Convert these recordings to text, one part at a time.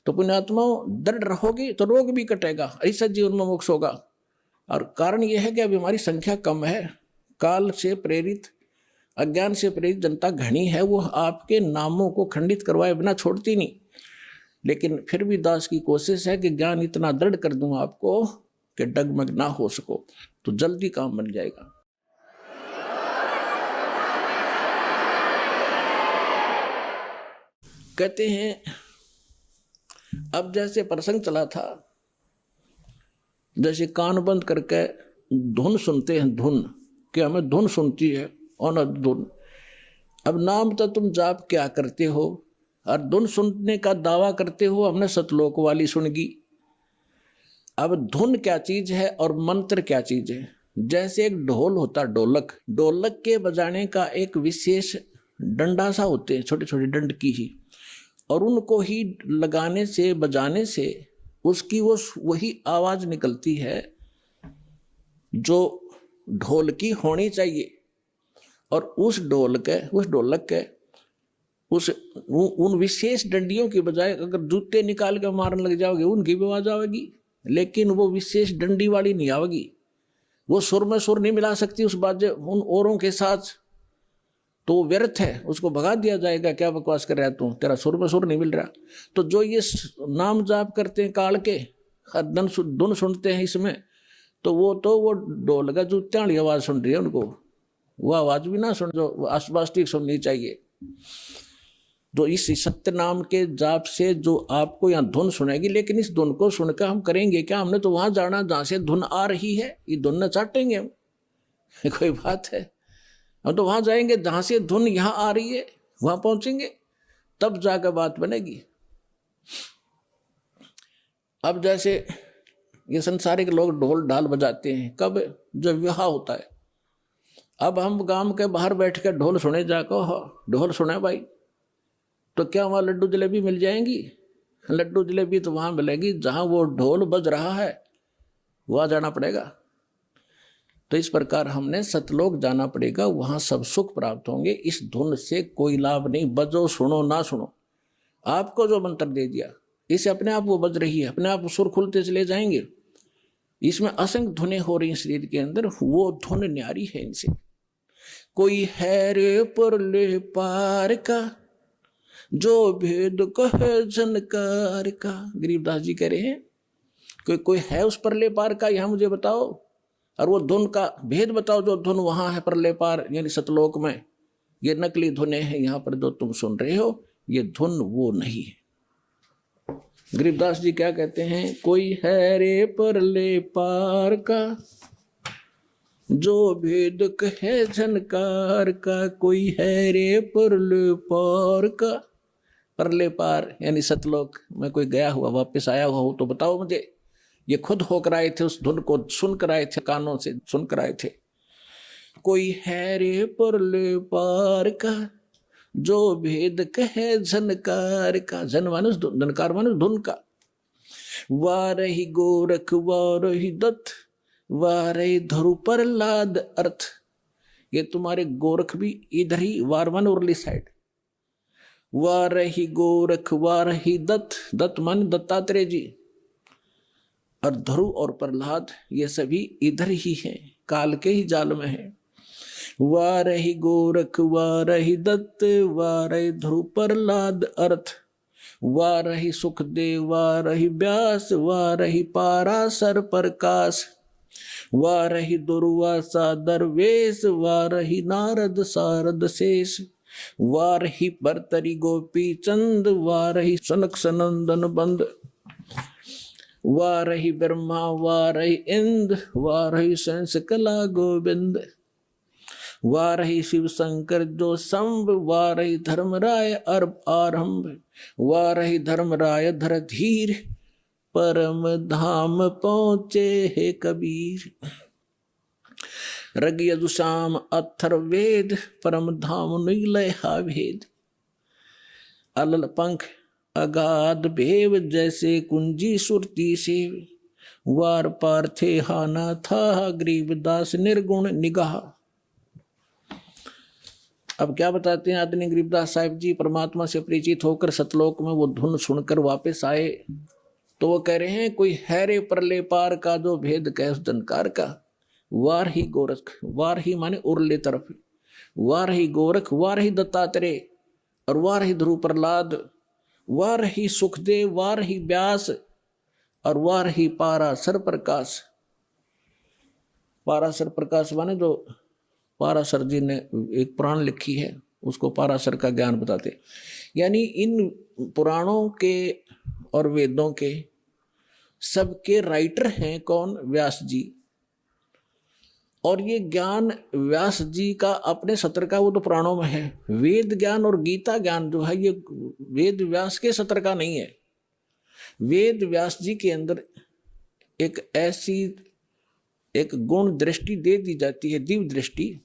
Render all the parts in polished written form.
तो पुण्यात्माओं दृढ़ रहोगे तो रोग भी कटेगा, ऐसा जीवन में मोक्ष होगा। और कारण यह है कि अभी हमारी संख्या कम है, काल से प्रेरित अज्ञान से प्रेरित जनता घनी है, वो आपके नामों को खंडित करवाए बिना छोड़ती नहीं। लेकिन फिर भी दास की कोशिश है कि ज्ञान इतना दृढ़ कर दूं आपको कि डगमग ना हो सको, तो जल्दी काम बन जाएगा। कहते हैं अब जैसे प्रसंग चला था, जैसे कान बंद करके धुन सुनते हैं, धुन कि हमें धुन सुनती है और धुन। अब नाम तो तुम जाप क्या करते हो और धुन सुनने का दावा करते हो, हमने सतलोक वाली सुनगी। अब धुन क्या चीज है और मंत्र क्या चीज है? जैसे एक ढोल होता, ढोलक, ढोलक के बजाने का एक विशेष डंडा सा होते हैं, छोटे छोटे डंड की ही, और उनको ही लगाने से बजाने से उसकी वो वही आवाज निकलती है जो ढोल की होनी चाहिए। और उस ढोलक के उन विशेष डंडियों की बजाय अगर जूते निकाल कर मारने लग जाओगे उनकी भी आवाज आवेगी, लेकिन वो विशेष डंडी वाली नहीं आवेगी। वो सुर में सुर नहीं मिला सकती उस बाजे उन औरों के साथ, तो व्यर्थ है, उसको भगा दिया जाएगा। क्या बकवास कर रहा है तू, तेरा सुर में सुर नहीं मिल रहा। तो जो ये नाम जाप करते हैं काल के, धुन सुनते हैं इसमें, तो वो ढोल का जूत्या वाली आवाज सुन रही है उनको, वो आवाज भी ना सुन जो आसपास ठीक सुननी चाहिए। तो इस सत्य नाम के जाप से जो आपको यहाँ धुन सुनेगी, लेकिन इस धुन को सुनकर हम करेंगे क्या? हमने तो वहां जाना जहां से धुन आ रही है, ये धुन न चाटेंगे हम कोई बात है? हम तो वहां जाएंगे जहां से धुन यहाँ आ रही है, वहां पहुंचेंगे, तब जाकर बात बनेगी। अब जैसे ये संसारिक लोग ढोल ढाल बजाते हैं, कब? जब विवाह होता है। अब हम गांव के बाहर बैठ कर ढोल सुने जाकर, ढोल सुने भाई, तो क्या वहां लड्डू जलेबी मिल जाएंगी? लड्डू जलेबी तो वहां मिलेगी जहां वो ढोल बज रहा है, वहां जाना पड़ेगा। तो इस प्रकार हमने सतलोक जाना पड़ेगा, वहां सब सुख प्राप्त होंगे। इस धुन से कोई लाभ नहीं, बजो सुनो ना सुनो। आपको जो मंत्र दे दिया इसे अपने आप वो बज रही है, अपने आप सुर खुलते चले जाएंगे। इसमें असंख्य धुनें हो रही हैं शरीर के अंदर, वो धुन न्यारी है इनसे। कोई है रे परले पार का जो भेद कहे झनकार का, गरीबदास जी कह रहे हैं कोई है उस परले पार का, यहां मुझे बताओ, और वो धुन का भेद बताओ जो धुन वहां है परले पार यानी सतलोक में। ये नकली धुनें हैं, यहां पर जो तुम सुन रहे हो ये धुन वो नहीं है। गरीबदास जी क्या कहते हैं? कोई है रे परले पार का जो भेद कहे झनकार का, कोई है रे परले पार का। परले पार यानी सतलोक में कोई गया हुआ वापस आया हुआ हो तो बताओ मुझे। ये खुद होकर आए थे, उस धुन को सुनकर आए थे, कानों से सुनकर आए थे। कोई है रे परले पार का जो भेद कहे झनकार का, झन मानुष झनकार मानुष धुन का। वारही गोरख वारही दत्त वारही धरु प्रहलाद अर्थ। ये तुम्हारे गोरख भी इधर ही वारवन उरली साइड। वारही गोरख वारही दत्त, दत्त मान दत्तात्रेय जी, और ध्रुव और प्रहलाद ये सभी इधर ही हैं, काल के ही जाल में हैं। वारही गोरख वारही दत्त वारही ध्रुव प्रहलाद अर्थ। वारही सुखदेव वारही व्यास वारही पाराशर प्रकाश। वारही दुर्वासा दरवेश वारही नारद सारद शेष। वारही भर्तरी गोपी चंद वारही सनक सनंदन बंद। वारही ब्रह्मा वारही इंद्र वारही संस कला गोविंद। वारही शिव शंकर जो संभ वारही धर्मराय अर्भ आरंभ। वारही धर्मराय धर धीर परम धाम पहुँचे हे कबीर। रग यजुषाम अथर्ववेद परम धाम नीलय हा भेद। अलल पंख अगाध भेव जैसे कुंजी सुरती सेव। वार पार थे हाना था गरीबदास निर्गुण निगाह। अब क्या बताते हैं आदरणीय गरीबदास साहिब जी, परमात्मा से परिचित होकर सतलोक में वो धुन सुनकर वापस आए तो वो कह रहे हैं, कोई है रे परले पार का जो भेद कह उस जनकार का, वार ही गोरख, वार ही माने उरले तरफ, वार ही गोरख, वार ही दत्तात्रेय, और वार ही ध्रुव प्रहलाद, वार ही सुखदेव, वार ही व्यास, और वार ही पाराशर प्रकाश। पाराशर प्रकाश माने जो पाराशर जी ने एक पुराण लिखी है उसको पाराशर का ज्ञान बताते। यानी इन पुराणों के और वेदों के सबके राइटर हैं कौन? व्यास जी। और ये ज्ञान व्यास जी का अपने सत्र का वो तो पुराणों में है। वेद ज्ञान और गीता ज्ञान जो है ये वेद व्यास के सत्र का नहीं है। वेद व्यास जी के अंदर एक ऐसी एक गुण दृष्टि दे दी जाती है, दिव्य दृष्टि,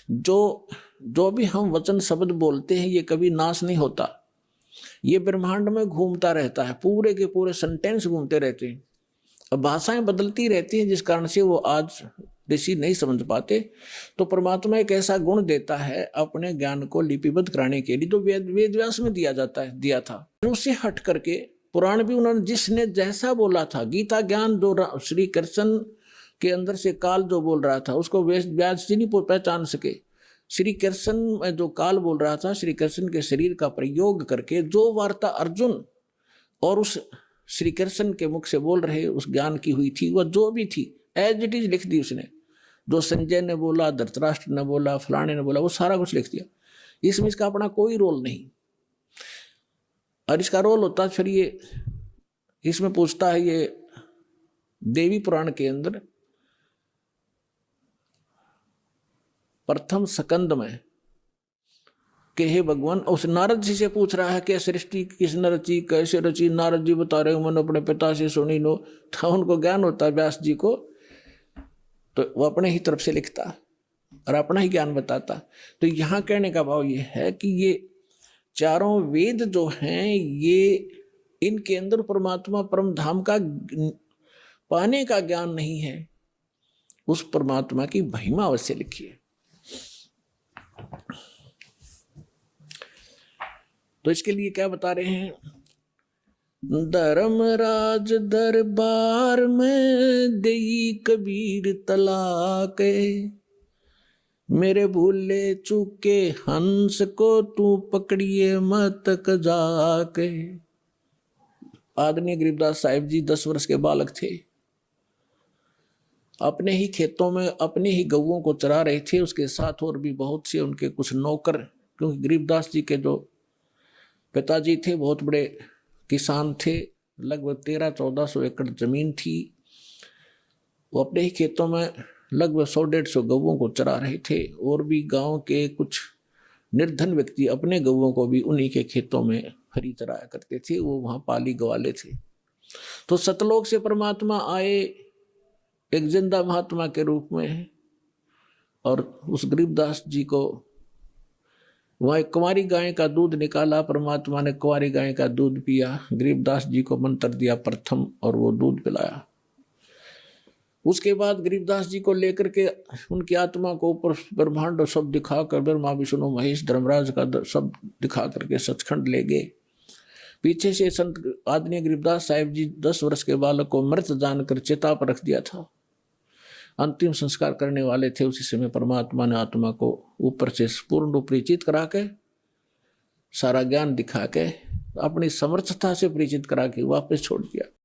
जो भी हम वचन शब्द बोलते हैं ये कभी नाश नहीं होता, ये ब्रह्मांड में घूमता रहता है, पूरे के पूरे सेंटेंस घूमते रहते हैं। अब भाषाएं बदलती रहती हैं जिस कारण से वो आज ऋषि नहीं समझ पाते। तो परमात्मा एक ऐसा गुण देता है अपने ज्ञान को लिपिबद्ध कराने के लिए, तो वेद व्यास में दिया था। उससे हट करके पुराण भी उन्होंने जिसने जैसा बोला था, गीता ज्ञान जो श्री कृष्ण के अंदर से काल जो बोल रहा था उसको व्यास जी नहीं पहचान सके। श्री कृष्ण में जो काल बोल रहा था, श्री कृष्ण के शरीर का प्रयोग करके जो वार्ता अर्जुन और उस श्री कृष्ण के मुख से बोल रहे उस ज्ञान की हुई थी, वह जो भी थी एज इट इज लिख दी उसने। जो संजय ने बोला, धृतराष्ट्र ने बोला, फलाने ने बोला, वो सारा कुछ लिख दिया। इसमें इसका अपना कोई रोल नहीं। और इसका रोल होता फिर ये इसमें पूछता है ये देवी पुराण के अंदर प्रथम स्कंद में कि हे भगवान, उस नारद जी से पूछ रहा है कि सृष्टि किसने रची, कैसे रची। नारद जी बता रहे मैंने अपने पिता से सुनी नो। था उनको ज्ञान होता है व्यास जी को, तो वो अपने ही तरफ से लिखता और अपना ही ज्ञान बताता। तो यहाँ कहने का भाव ये है कि ये चारों वेद जो हैं ये इनके अंदर परमात्मा परम धाम का पाने का ज्ञान नहीं है, उस परमात्मा की महिमा अवश्य लिखी है। तो इसके लिए क्या बता रहे हैं? धर्मराज दरबार में देई कबीर तलाक, मेरे भूले चूके हंस को तू पकड़िए मत जाके। आदरणीय गरीबदास साहिब जी 10 वर्ष के बालक थे, अपने ही खेतों में अपने ही गऊओं को चरा रहे थे। उसके साथ और भी बहुत से उनके कुछ नौकर, क्योंकि गरीबदास जी के जो पिताजी थे बहुत बड़े किसान थे, लगभग 1300-1400 एकड़ जमीन थी। वो अपने ही खेतों में लगभग 100-150 गऊओं को चरा रहे थे। और भी गांव के कुछ निर्धन व्यक्ति अपने गऊओं को भी उन्हीं के खेतों में हरी चराया करते थे, वो वहाँ पाली गवाले थे। तो सतलोक से परमात्मा आए एक जिंदा महात्मा के रूप में, और उस गरीबदास जी को वहाँ एक कुंवारी गाय का दूध निकाला। परमात्मा ने कुंवारी गाय का दूध पिया, गरीबदास जी को मंत्र दिया प्रथम और वो दूध पिलाया। उसके बाद गरीबदास जी को लेकर के उनकी आत्मा को ऊपर ब्रह्मांड सब दिखाकर, ब्रह्मा विष्णु महेश धर्मराज का सब दिखा करके सचखंड ले गए। पीछे से संत आदरणीय गरीबदास साहिब जी 10 वर्ष के बालक को मृत जानकर चिता पर रख दिया था। अंतिम संस्कार करने वाले थे, उसी समय परमात्मा ने आत्मा को ऊपर से पूर्ण रूप परिचित करा के, सारा ज्ञान दिखा के, अपनी समर्थता से परिचित करा के वापस छोड़ दिया।